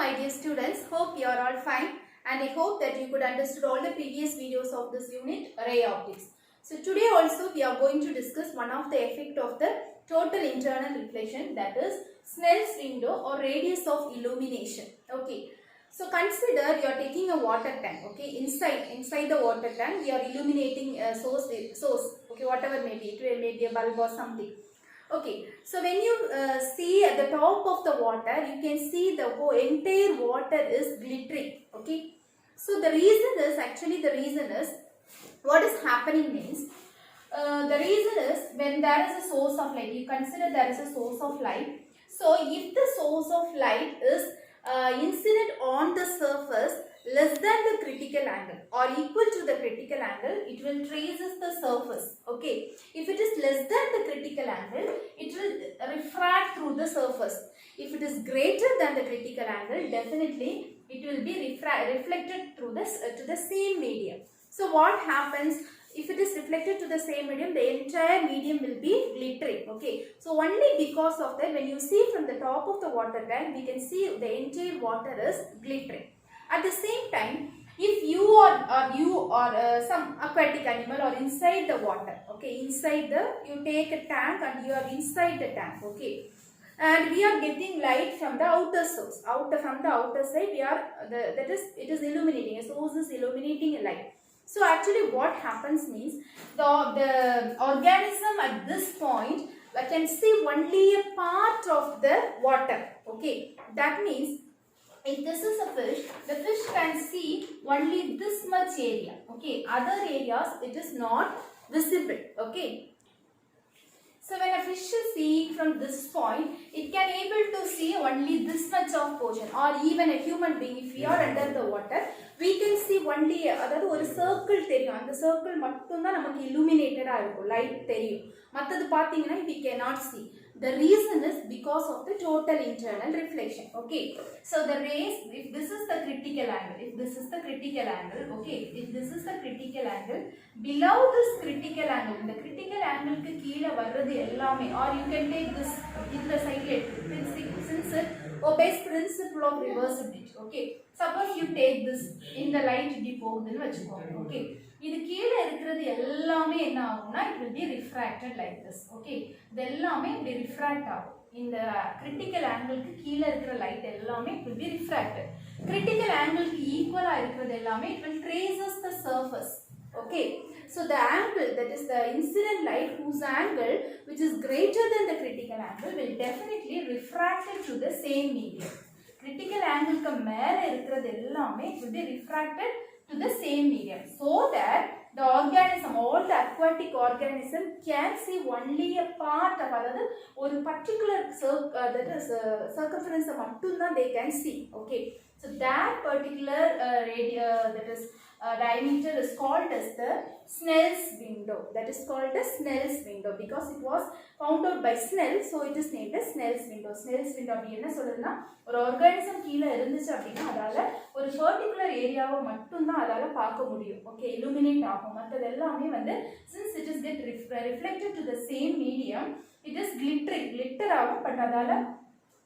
my dear students. Hope you are all fine, and I hope that you could understood all the previous videos of this unit, ray optics. So today also we are going to discuss one of the effect of the total internal reflection, that is Snell's window or radius of illumination. Okay. So consider you are taking a water tank. Okay, inside the water tank we are illuminating a source. Okay, whatever may be, it may be a bulb or something. Okay, so when you see at the top of the water, you can see the whole entire water is glittering. Okay, so the reason is what is happening means the reason is when there is a source of light, you consider there is a source of light. So if the source of light is incident on the surface less than the critical angle or equal to the critical angle, it will traces the surface. Okay, if it is less than the critical angle, it will refract through the surface. If it is greater than the critical angle, definitely it will be reflected through this to the same medium. So what happens if it is reflected to the same medium? The entire medium will be glittering. Okay, so only because of that, when you see from the top of the water tank, we can see the entire water is glittering. At the same time, if you or some aquatic animal or inside the water, okay, you take a tank and you are inside the tank, okay, and we are getting light from the outer source. From the outer side, it is illuminating. A source is illuminating a light. So actually, what happens means the organism at this point can see only a part of the water. Okay, that means if this is a fish, the fish can see only this much area. Okay, other areas it is not visible. Okay. So when a fish is seeing from this point, it can able to see only this much of portion, or even a human being, if we are under the water, we can see only அதாவது ஒரு circle தெரியும். அந்த circle மட்டும் தான் நமக்கு illuminated இருக்கும், light தெரியும். மத்தது பாத்தீங்கன்னா we cannot see. The reason is because of the total internal reflection. Okay, so the rays, if this is the critical angle, okay, if this is the critical angle, below this critical angle, இந்த critical angle க்கு கீழ வர்றது எல்லாமே, or you can take this in the side since it obeys principle of reversibility. Okay, suppose you take this in the light இப்படி போகுதுன்னு வச்சுக்கோங்க. Okay, இது கீழ இருக்கிறது எல்லாமே என்ன ஆகும்னா it will be refracted like this. Okay, இது எல்லாமே இப்படி refract ஆகும். இந்த critical angle க்கு கீழ இருக்கிற light எல்லாமே it will be refracted. Critical angle க்கு ஈக்குவலா இருக்கிறது எல்லாமே it will traces the surface. Okay, so the angle, that is the incident light whose angle which is greater than the critical angle will definitely refracted to the same medium. Critical angle க்கு மேல இருக்கிறது எல்லாமே it will be refracted to the same medium, so that the organism, all the aquatic organism can see only a part of another or particular circumference மட்டும் தான் they can see. Okay, so that particular diameter is called as the Snell's window. That is called as Snell's window because it was found out by Snell, so it is named as Snell's window. Snell's window அப்படி என்ன சொல்லுதுன்னா, ஒரு organism கீழ இருந்துச்சு அப்படின்னா அதால ஒரு particular ஏரியாவை மட்டும் தான் அதால பார்க்க முடியும். ஓகே, illuminate ஆகும். மற்றது எல்லாமே வந்து since it is get reflected to the same medium, it is glitter ஆகும். பட் அதால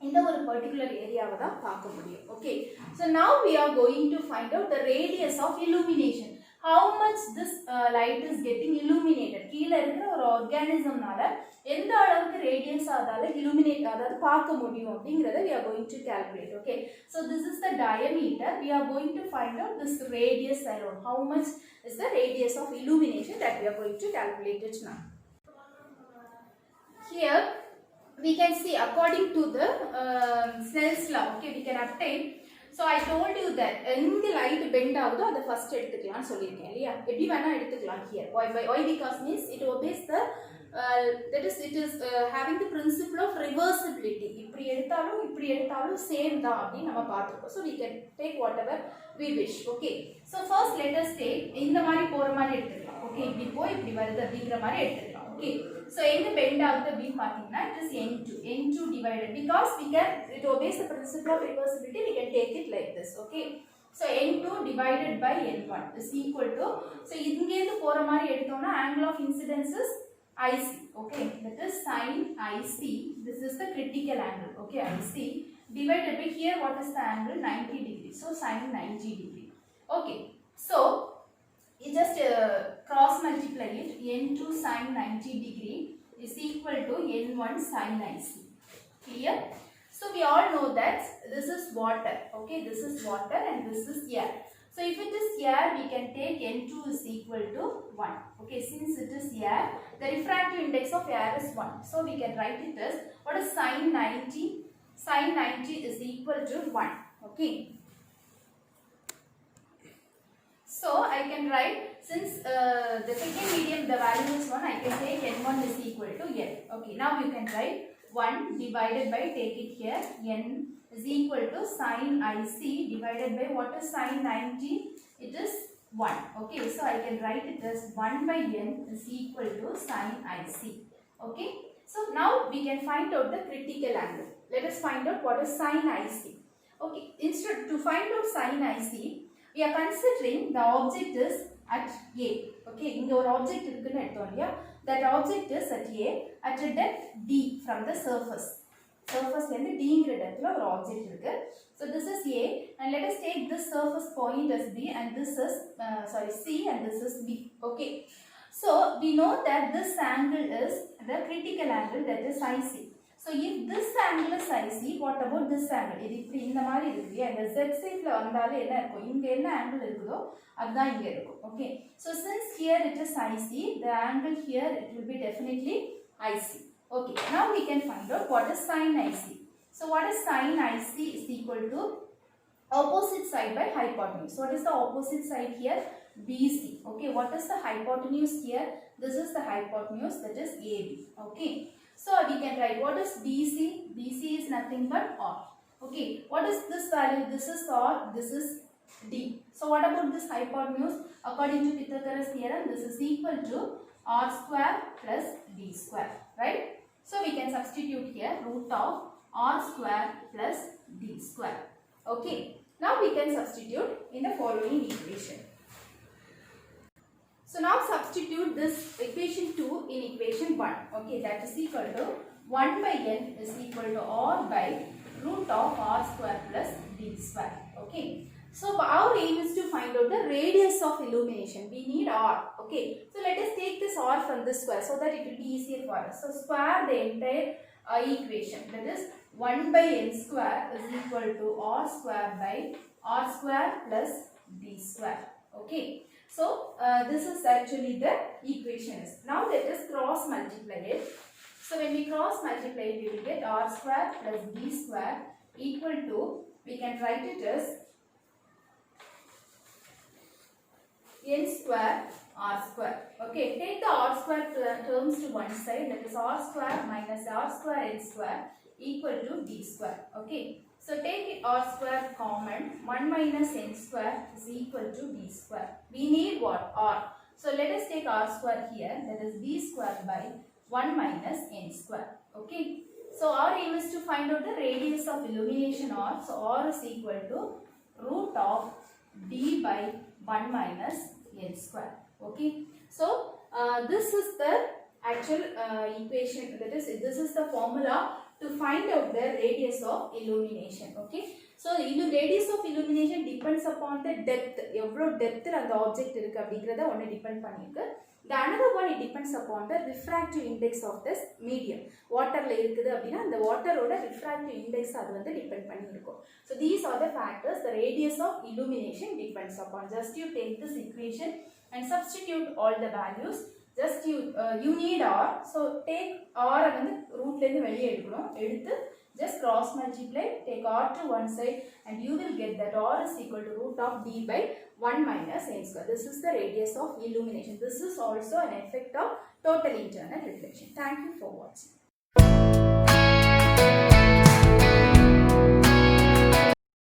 இந்த ஒரு பர்టిక్యులர் ஏரியாவை தான் பார்க்க முடியும். Okay, so now we are going to find out the radius of illumination. How much this light is getting illuminated. கீழ இருக்கிற ஒரு ஆர்கானிசம்னால எந்த அளவுக்கு ரேடியஸ் அதால illuminate அதாவது பார்க்க முடியும் அப்படிங்கறத we are going to calculate. Okay, so this is the diameter. We are going to find out this radius alone. How much is the radius of illumination that we are going to calculate it now. Here we can see according to the Snell's law. Okay, we can obtain. So I told you that இந்த light bend ஆகுதோ அதை first எடுத்துக்கலாம் சொல்லியிருக்கேன் இல்லையா? எப்படி வேணா எடுத்துக்கலாம் here. Why because means it obeys the that is it is having the principle of reversibility. இப்படி எடுத்தாலும் same தான் அப்படி நம்ம பார்த்துருக்கோம். So we can take whatever we wish. Okay, so first let us take இந்த மாதிரி போற மாதிரி எடுத்துக்கலாம். Okay, இப்படி போய் இப்படி வருது அப்படிங்கிற மாதிரி எடுத்துக்கலாம். Okay, so எங்க bend ஆகுது அப்படின்னு பார்த்தீங்கன்னா it is n2 divided because it obeys the principle of reversibility, we can take it like this. Okay, so n2 divided by n1 is equal to, so இங்க இருந்து போற மாதிரி எடுத்தோம்னா angle of incidence is IC. Okay, that is sin IC. This is the critical angle. Okay, IC divided by here what is the angle 90 degree, so sin 90 degree. Okay, so you just cross multiply it, n2 sin 90 degree is equal to n1 sin 90. Clear? So we all know that this is water. Okay, this is water and this is air. So if it is air, we can take n2 is equal to 1. Okay, since it is air, the refractive index of air is 1. So we can write it as what is sin 90? Sin 90 is equal to 1. Okay. So I can write, since the second medium the value is 1, I can take n1 is equal to n. Okay, now you can write 1 divided by, take it here, n is equal to sin IC divided by what is sin 90? It is 1. Okay, so I can write it as 1 by n is equal to sin IC. Okay, so now we can find out the critical angle. Let us find out what is sin IC. Okay, instead to find out sin IC, we are considering the object is at A. Okay, inga or object irukku nu edutho illaya, that object is at A at a depth D from the surface. Surface la d ங்கிற இடத்துல ஒரு object இருக்கு. So this is A and let us take this surface point as B and this is C and this is B. Okay, so we know that this angle is the critical angle, that is IC. So if this angle is IC, what about this angle? இது இப்படி இந்த மாதிரி இருக்கு, இந்த Z side ல வந்தாலே என்ன இருக்கும், இங்க என்ன angle இருக்குதோ அதுதான் இங்க இருக்கும். Okay, so since here it is IC, the angle here it will be definitely IC. Okay, now we can find out what is sin IC. So what is sin IC is equal to opposite side by hypotenuse. What is the opposite side here? BC. Okay, what is the hypotenuse here? This is the hypotenuse, that is AB. Okay, so we can write what is BC. BC is nothing but R. Okay, what is this value? This is R, this is D. So what about this hypotenuse? According to Pythagoras theorem, this is equal to R square plus D square, right? So we can substitute here root of R square plus D square. Okay, now we can substitute in the following equation. So now substitute this equation 2 in equation 1. Okay, that is equal to 1 by n is equal to R by root of R square plus D square. Okay, so our aim is to find out the radius of illumination. We need R. Okay, so let us take this R from this square so that it will be easier for us. So square the entire equation, that is 1 by n square is equal to R square by R square plus D square. Okay, so this is actually the equation. Now let us cross multiply it. So when we cross multiply it, we will get R square plus D square equal to, we can write it as n square R square. Okay, take the R square terms to one side, that is R square minus R square n square equal to D square. Okay, so take it R square common, 1 minus n square is equal to D square. We need what? R. So let us take R square here, that is D square by 1 minus n square. Okay, so our aim is to find out the radius of illumination R. So R is equal to root of D by 1 minus n square. Okay, so this is the actual equation, that is this is the formula to find out the radius of illumination. Okay, so radius of illumination depends upon the depth, evlo depth அந்த object இருக்கு அப்படிங்கறத ஒன்னு depend பண்ணிருக்கு. The another one, it depends upon the refractive index of this medium. Waterல இருக்குது அப்படினா அந்த waterோட refractive index அது வந்து டிபெண்ட் பண்ணி இருக்கும். So these are the factors the radius of illumination depends upon. Just you take this equation and substitute all the values. Just you need R, so take R வந்து ரூட்ல இருந்து வெளியே எடுக்கணும், எடுத்து just cross multiply, take R to one side and you will get that R is equal to root of D by 1 minus n square. This is the radius of illumination. This is also an effect of total internal reflection. Thank you for watching.